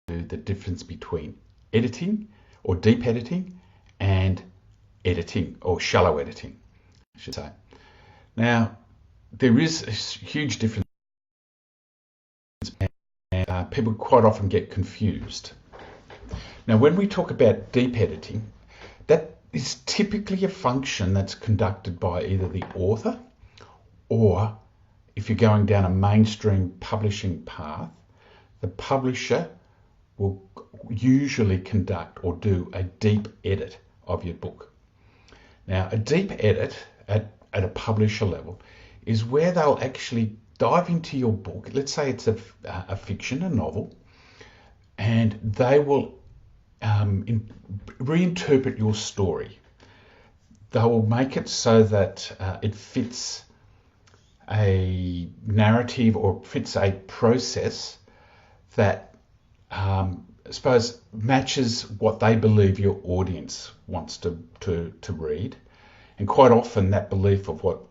the difference between editing or deep editing and editing or shallow editing, I should say. Now, there is a huge difference, and people quite often get confused. Now, when we talk about deep editing, that is typically a function that's conducted by either the author, or if you're going down a mainstream publishing path, the publisher will usually conduct or do a deep edit of your book. Now, a deep edit at a publisher level is where they'll actually dive into your book. Let's say it's a fiction, a novel, and they will reinterpret your story. They will make it so that it fits a narrative or fits a process that I suppose matches what they believe your audience wants to read. And quite often that belief of what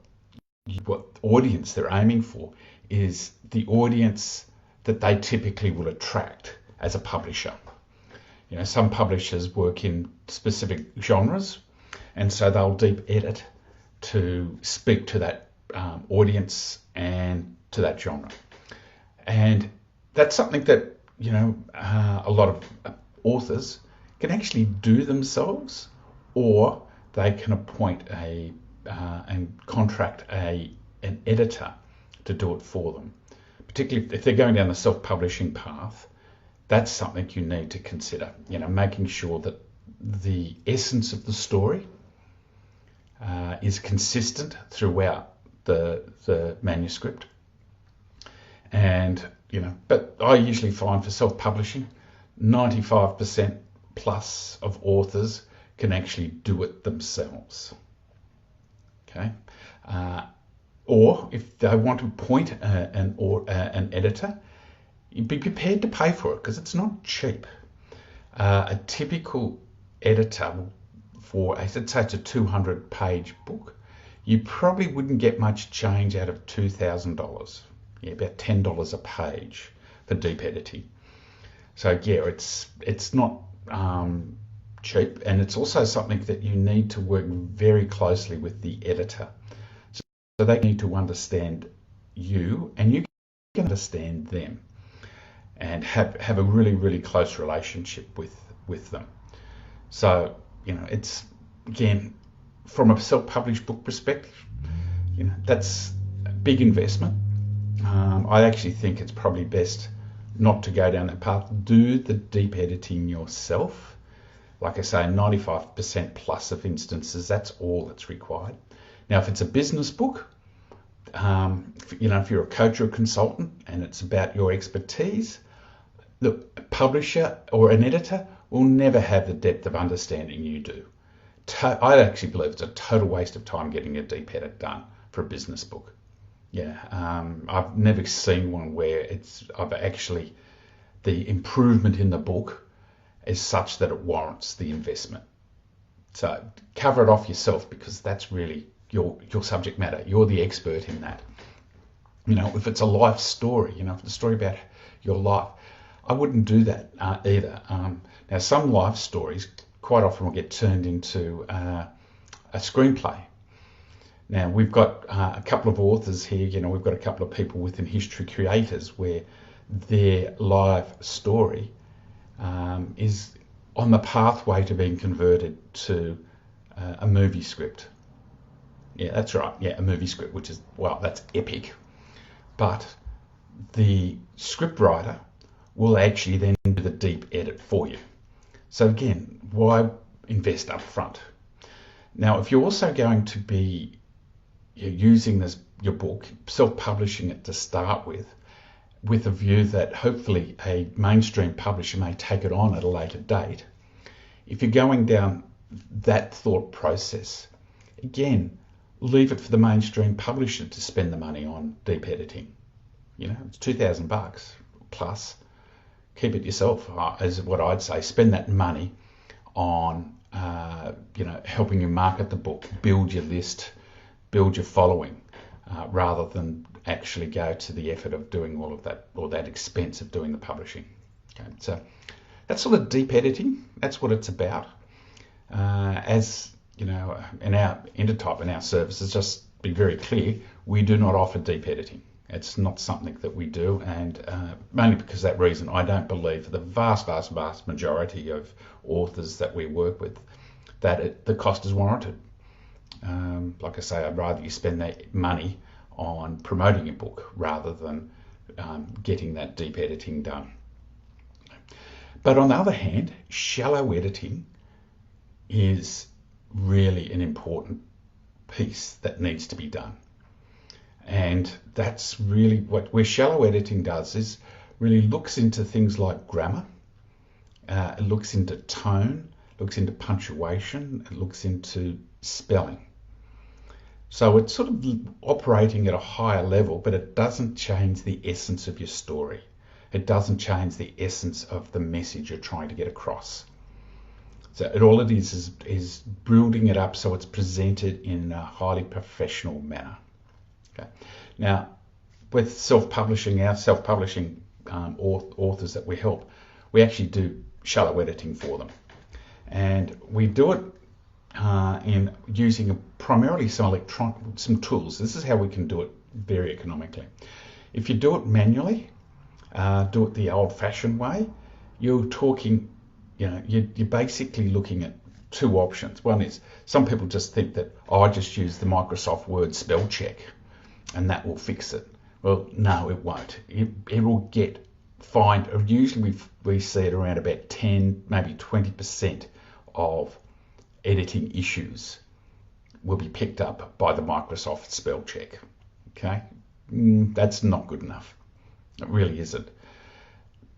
audience they're aiming for is the audience that they typically will attract as a publisher. You know, some publishers work in specific genres, and so they'll deep edit to speak to that audience and to that genre. And that's something that, you know, a lot of authors can actually do themselves, or they can appoint and contract an editor to do it for them. Particularly if they're going down the self-publishing path, that's something you need to consider. You know, making sure that the essence of the story is consistent throughout the manuscript. And, you know, but I usually find for self-publishing, 95% plus of authors can actually do it themselves. Okay. Or if they want to appoint an editor, be prepared to pay for it, because it's not cheap. A typical editor for, let's say it's a 200-page book, you probably wouldn't get much change out of $2,000. Yeah, about $10 a page for deep editing. So yeah, it's not cheap, and it's also something that you need to work very closely with the editor. So they need to understand you, and you can understand them, and have a really, really close relationship with them. So, you know, it's, again, from a self-published book perspective, you know, that's a big investment. I actually think it's probably best not to go down that path. Do the deep editing yourself. Like I say, 95% plus of instances, that's all that's required. Now, if it's a business book, you know, if you're a coach or a consultant and it's about your expertise, the publisher or an editor will never have the depth of understanding you do. I actually believe it's a total waste of time getting a deep edit done for a business book. Yeah, I've never seen one where I've actually, the improvement in the book is such that it warrants the investment. So cover it off yourself, because that's really your subject matter. You're the expert in that. You know, if it's a life story, you know, if it's a story about your life, I wouldn't do that either. Now, some life stories quite often will get turned into a screenplay. Now, we've got a couple of authors here, you know, we've got a couple of people within History Creators where their life story is on the pathway to being converted to a movie script. Yeah, that's right. Yeah, a movie script, which is, well, that's epic. But the scriptwriter will actually then do the deep edit for you. So again, why invest up front? Now, if you're also going to be using your book, self-publishing it to start with a view that hopefully a mainstream publisher may take it on at a later date, if you're going down that thought process, again, leave it for the mainstream publisher to spend the money on deep editing. You know, it's $2,000 plus. Keep it yourself, is what I'd say. Spend that money on, you know, helping you market the book, build your list, build your following, rather than actually go to the effort of doing all of that, or that expense of doing the publishing. Okay, so that's sort of deep editing. That's what it's about. As you know, in our Endotype, in our services, just be very clear, we do not offer deep editing. It's not something that we do, and mainly because of that reason, I don't believe the vast majority of authors that we work with that the cost is warranted. Like I say, I'd rather you spend that money on promoting your book rather than getting that deep editing done. But on the other hand, shallow editing is really an important piece that needs to be done. And that's really where shallow editing does, is really looks into things like grammar, it looks into tone, looks into punctuation, it looks into spelling. So it's sort of operating at a higher level, but it doesn't change the essence of your story. It doesn't change the essence of the message you're trying to get across. So all it is building it up so it's presented in a highly professional manner. Okay. Now, with self-publishing, our self-publishing authors that we help, we actually do shallow editing for them, and we do it in using primarily some tools. This is how we can do it very economically. If you do it manually, do it the old-fashioned way, you're talking, you're basically looking at two options. One is, some people just think that, I just use the Microsoft Word spell check and that will fix it. Well, no, it won't. It will usually we see it around about 10, maybe 20% of editing issues will be picked up by the Microsoft spell check. Okay, that's not good enough. It really isn't.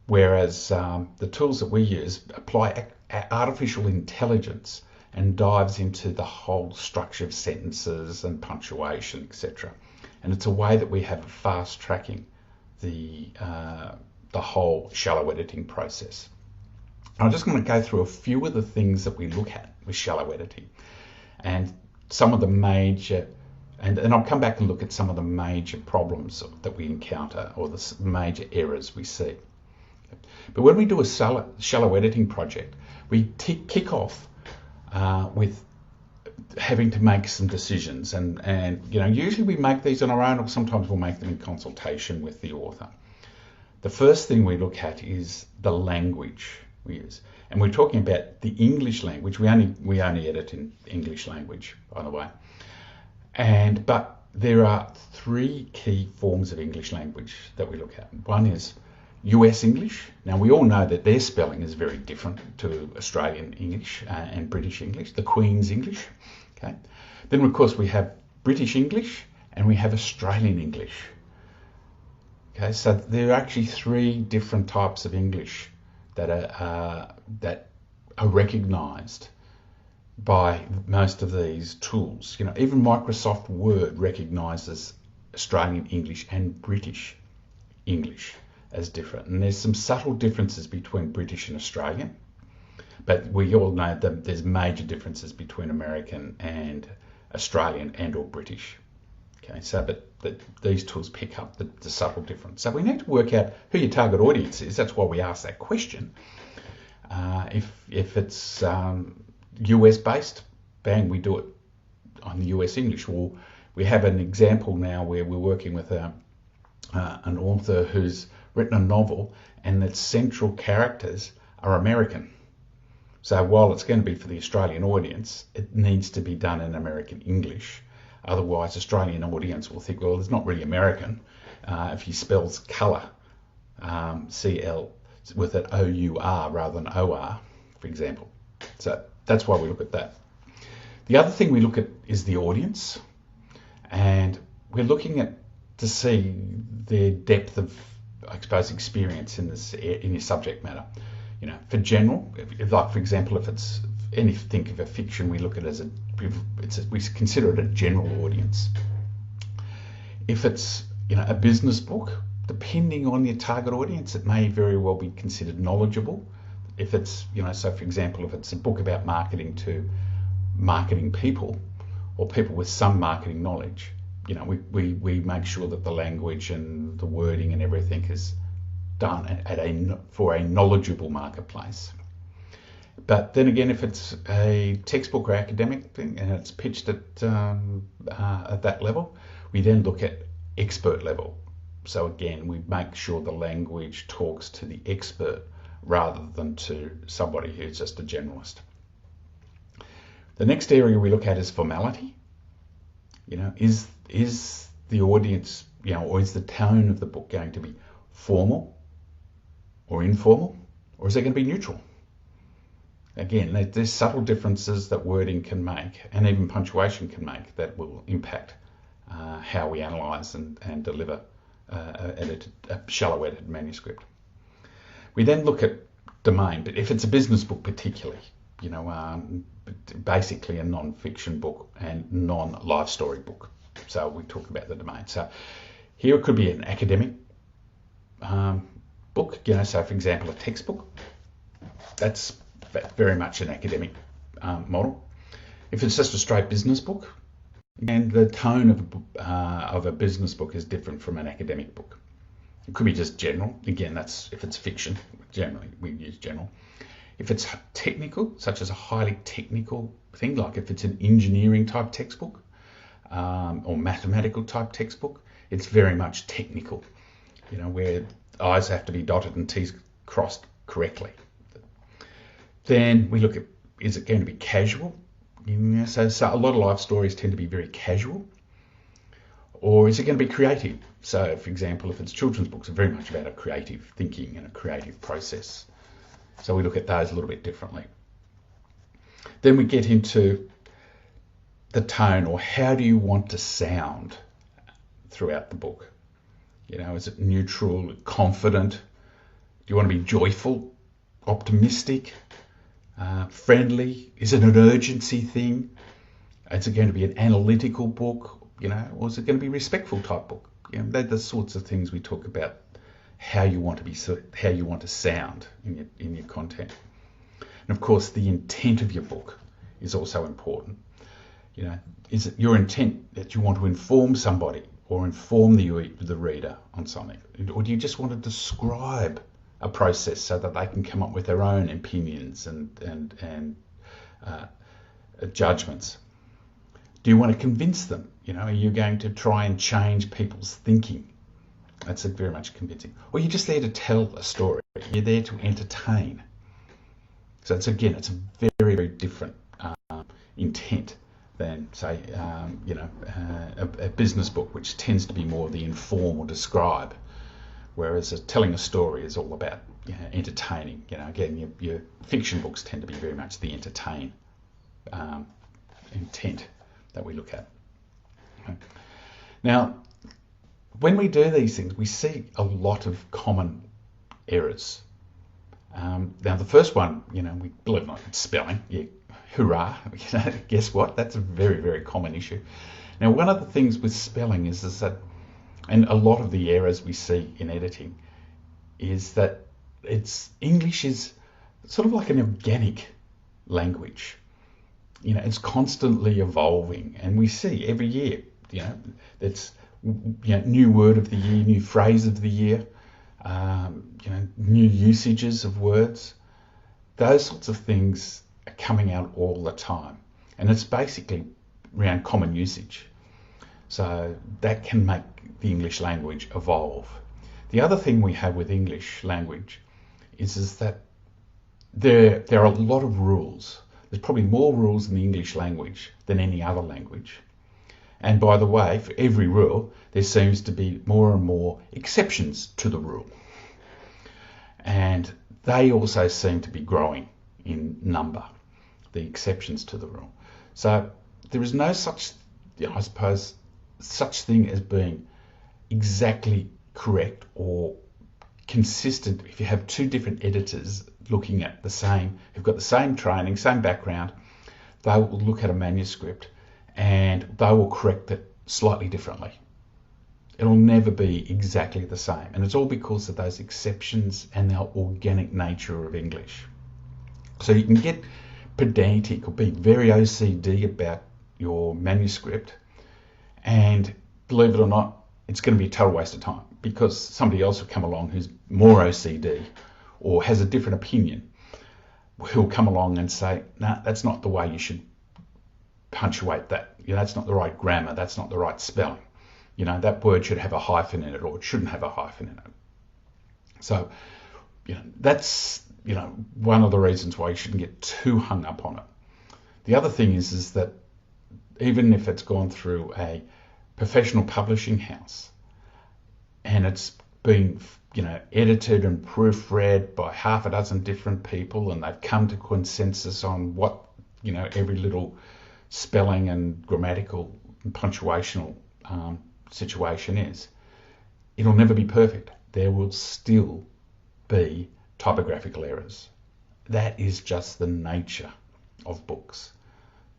Whereas the tools that we use apply artificial intelligence and dives into the whole structure of sentences and punctuation, etc. And it's a way that we have fast tracking the whole shallow editing process. I'm just going to go through a few of the things that we look at with shallow editing, and some of the major, and I'll come back and look at some of the major problems that we encounter or the major errors we see. But when we do a shallow editing project, we kick off with having to make some decisions, and usually we make these on our own, or sometimes we'll make them in consultation with the author. The first thing we look at is the language we use, and we're talking about the English language. We only edit in English language, by the way, but there are three key forms of English language that we look at. One is US English. Now, we all know that their spelling is very different to Australian English and British English, the Queen's English. Okay. Then, of course, we have British English and we have Australian English. Okay, so there are actually three different types of English that are recognised by most of these tools. Even Microsoft Word recognises Australian English and British English as different, and there's some subtle differences between British and Australian, but we all know that there's major differences between American and Australian and or British. Okay, so but these tools pick up the subtle difference. So we need to work out who your target audience is. That's why we ask that question. If it's US based, bang, we do it on the US English. Well, we have an example now where we're working with an author who's written a novel and its central characters are American. So while it's going to be for the Australian audience, it needs to be done in American English. Otherwise, Australian audience will think, well, it's not really American if he spells colour, CL, with an OUR rather than OR, for example. So that's why we look at that. The other thing we look at is the audience, and we're looking at to see their depth of, I suppose, experience in your subject matter. For general, like for example, if it's anything of a fiction, we look at it as we consider it a general audience. If it's a business book, depending on your target audience, it may very well be considered knowledgeable. If it's so for example, if it's a book about marketing to marketing people or people with some marketing knowledge, we make sure that the language and the wording and everything is done for a knowledgeable marketplace. But then again, if it's a textbook or academic thing and it's pitched at that level, we then look at expert level. So again, we make sure the language talks to the expert rather than to somebody who's just a generalist. The next area we look at is formality. Is the audience, or is the tone of the book going to be formal or informal, or is it going to be neutral? Again, there's subtle differences that wording can make, and even punctuation can make, that will impact how we analyse and deliver a shallow edited manuscript. We then look at domain, but if it's a business book particularly, basically a non-fiction book and non-life story book. So we talk about the domain. So here it could be an academic book, so for example, a textbook. That's very much an academic model. If it's just a straight business book, and the tone of a business book is different from an academic book. It could be just general. Again, that's if it's fiction. Generally, we use general. If it's technical, such as a highly technical thing, like if it's an engineering type textbook or mathematical type textbook, it's very much technical, where I's have to be dotted and T's crossed correctly. Then we look at, is it going to be casual? So a lot of life stories tend to be very casual. Or is it going to be creative? So, for example, if it's children's books, it's very much about a creative thinking and a creative process. So we look at those a little bit differently. Then we get into the tone, or how do you want to sound throughout the book? Is it neutral, confident? Do you want to be joyful, optimistic, friendly? Is it an urgency thing? Is it going to be an analytical book? Or is it going to be a respectful type book? They're the sorts of things we talk about. How you want to sound in your content, and of course the intent of your book is also important. Is it your intent that you want to inform somebody or inform the reader on something, or do you just want to describe a process so that they can come up with their own opinions and judgments? Do you want to convince them? Are you going to try and change people's thinking? That's very much convincing. Or you're just there to tell a story. You're there to entertain. So it's a very, very different intent than, say, a business book, which tends to be more the inform or describe, whereas telling a story is all about entertaining. Again, your fiction books tend to be very much the entertain intent that we look at. Okay. Now, when we do these things, we see a lot of common errors. Now, the first one, we believe it or not, it's spelling. Yeah, hurrah! Guess what? That's a very, very common issue. Now, one of the things with spelling is that, and a lot of the errors we see in editing, is that English is sort of like an organic language. It's constantly evolving, and we see every year, it's new word of the year, new phrase of the year, new usages of words. Those sorts of things are coming out all the time, and it's basically around common usage. So that can make the English language evolve. The other thing we have with English language is that there are a lot of rules. There's probably more rules in the English language than any other language. And by the way, for every rule, there seems to be more and more exceptions to the rule. And they also seem to be growing in number, the exceptions to the rule. So there is no such thing as being exactly correct or consistent. If you have two different editors looking at the same, who've got the same training, same background, they will look at a manuscript and they will correct it slightly differently. It'll never be exactly the same. And it's all because of those exceptions and the organic nature of English. So you can get pedantic or be very OCD about your manuscript, and believe it or not, it's going to be a total waste of time, because somebody else will come along who's more OCD or has a different opinion, who'll come along and say, no, that's not the way you should punctuate that. That's not the right grammar. That's not the right spelling. That word should have a hyphen in it, or it shouldn't have a hyphen in it. So, that's, one of the reasons why you shouldn't get too hung up on it. The other thing is that even if it's gone through a professional publishing house and it's been, edited and proofread by half a dozen different people, and they've come to consensus on what, every little spelling and grammatical and punctuational situation is, it'll never be perfect. There will still be typographical errors. That is just the nature of books.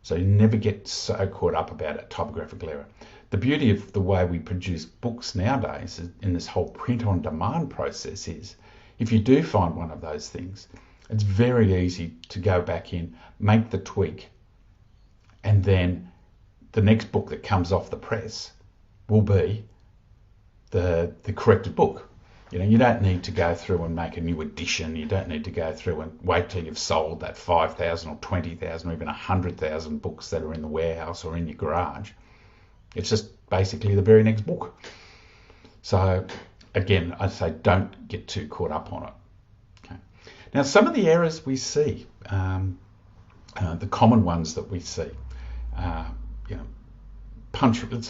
So you never get so caught up about a typographical error. The beauty of the way we produce books nowadays in this whole print-on-demand process is, if you do find one of those things, it's very easy to go back in, make the tweak, and then the next book that comes off the press will be the corrected book. You don't need to go through and make a new edition. You don't need to go through and wait till you've sold that 5,000 or 20,000 or even 100,000 books that are in the warehouse or in your garage. It's just basically the very next book. So again, I say don't get too caught up on it. Okay. Now, some of the errors we see, the common ones that we see, let's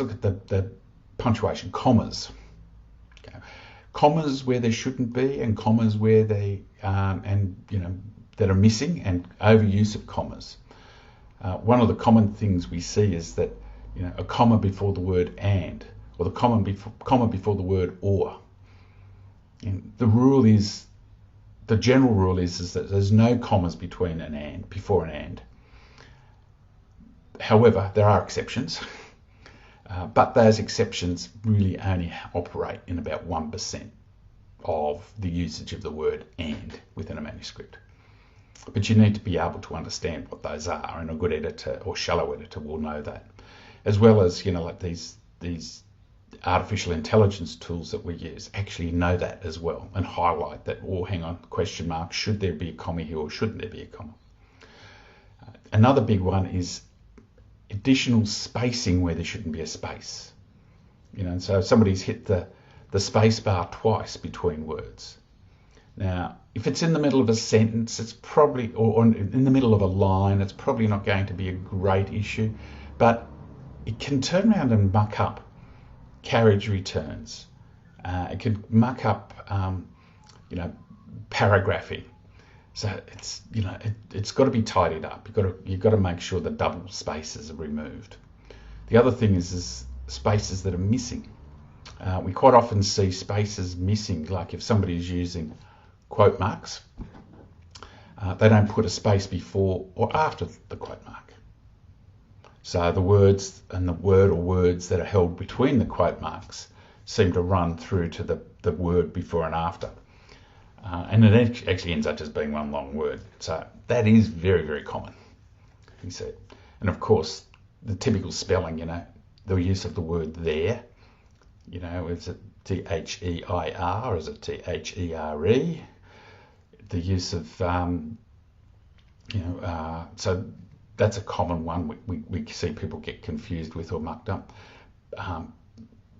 look at the punctuation, commas. Okay. Commas where there shouldn't be, and commas where they that are missing, and overuse of commas. One of the common things we see is that a comma before the word and, or the comma before the word or. And the general rule is that there's no commas between an and, before an and. However, there are exceptions, but those exceptions really only operate in about 1% of the usage of the word and within a manuscript. But you need to be able to understand what those are, and a good editor or shallow editor will know that. As well as, like these artificial intelligence tools that we use actually know that as well, and highlight that, oh, hang on, question mark, should there be a comma here or shouldn't there be a comma? Another big one is additional spacing where there shouldn't be a space. So somebody's hit the space bar twice between words. Now, if it's in the middle of a sentence, it's probably, or in the middle of a line, it's probably not going to be a great issue, but it can turn around and muck up carriage returns. It can muck up, paragraphing. So it's got to be tidied up. You've got to make sure the double spaces are removed. The other thing is spaces that are missing. We quite often see spaces missing, like if somebody's using quote marks, they don't put a space before or after the quote mark. So the words and the word or words that are held between the quote marks seem to run through to the word before and after. And it actually ends up just being one long word. So that is very, very common, you see. And of course, the typical spelling, the use of the word there, is it T-H-E-I-R or is it T-H-E-R-E? The use of, so that's a common one we see people get confused with or mucked up.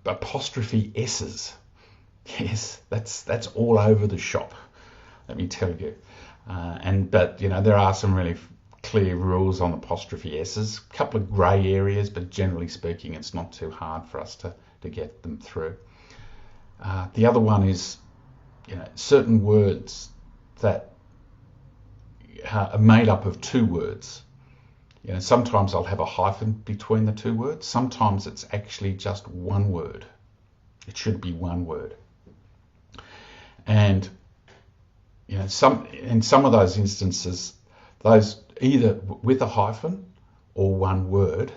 Apostrophe S's. Yes, that's all over the shop, let me tell you. But there are some really clear rules on apostrophe S's. A couple of grey areas, but generally speaking, it's not too hard for us to get them through. The other one is, certain words that are made up of two words. Sometimes I'll have a hyphen between the two words. Sometimes it's actually just one word. It should be one word. And in some of those instances, those either with a hyphen or one word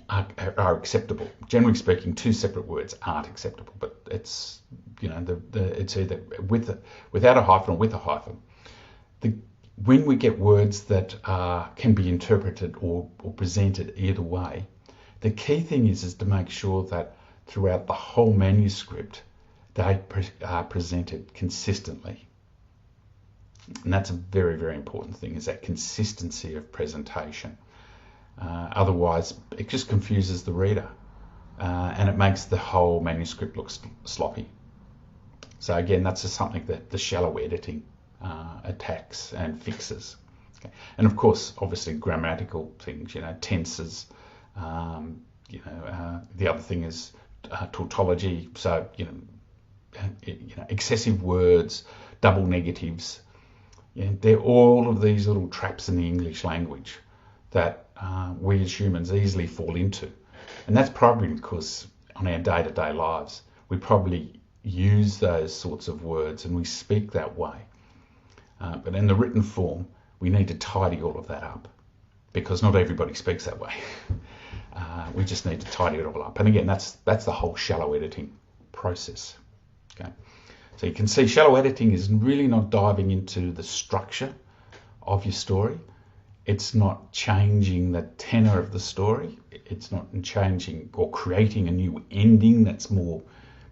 are acceptable. Generally speaking, two separate words aren't acceptable, but it's it's either without a hyphen or with a hyphen. When we get words that can be interpreted or presented either way, the key thing is to make sure that throughout the whole manuscript, they are presented consistently. And that's a very, very important thing, is that consistency of presentation. Otherwise, it just confuses the reader, and it makes the whole manuscript look sloppy. So again, that's just something that the shallow editing attacks and fixes. Okay. And of course, obviously grammatical things, tenses. The other thing is tautology. So excessive words, double negatives. They're all of these little traps in the English language that we as humans easily fall into. And that's probably because on our day-to-day lives, we probably use those sorts of words and we speak that way. But in the written form, we need to tidy all of that up, because not everybody speaks that way. We just need to tidy it all up. And again, that's the whole shallow editing process. Okay. So you can see shallow editing is really not diving into the structure of your story. It's not changing the tenor of the story. It's not changing or creating a new ending that's more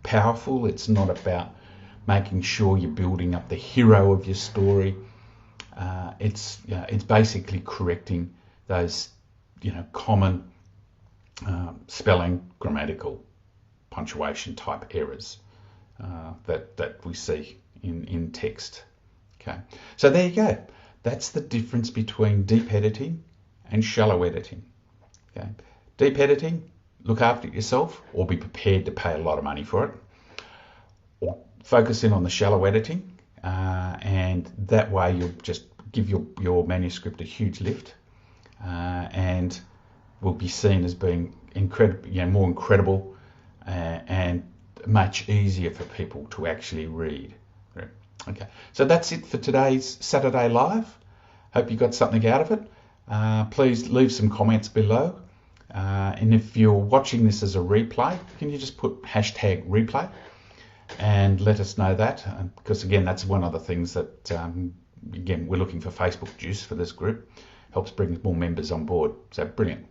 powerful. It's not about making sure you're building up the hero of your story. It's basically correcting those common spelling, grammatical, punctuation type errors that we see in text. Okay, so there you go. That's the difference between deep editing and shallow editing. Okay, deep editing, look after it yourself, or be prepared to pay a lot of money for it. Or focus in on the shallow editing, and that way you'll just give your manuscript a huge lift, and will be seen as being more incredible, and much easier for people to actually read. Okay, so that's it for today's Saturday Live. Hope you got something out of it. Please leave some comments below. And if you're watching this as a replay, can you just put #replay and let us know that? Because again, that's one of the things that, again, we're looking for Facebook juice for this group. Helps bring more members on board. So brilliant.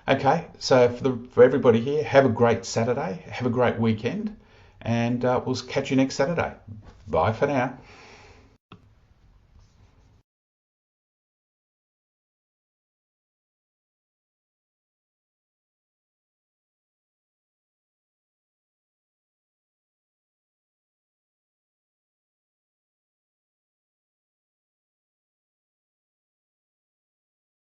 Okay, so for everybody here, have a great Saturday. Have a great weekend. And we'll catch you next Saturday. Bye for now.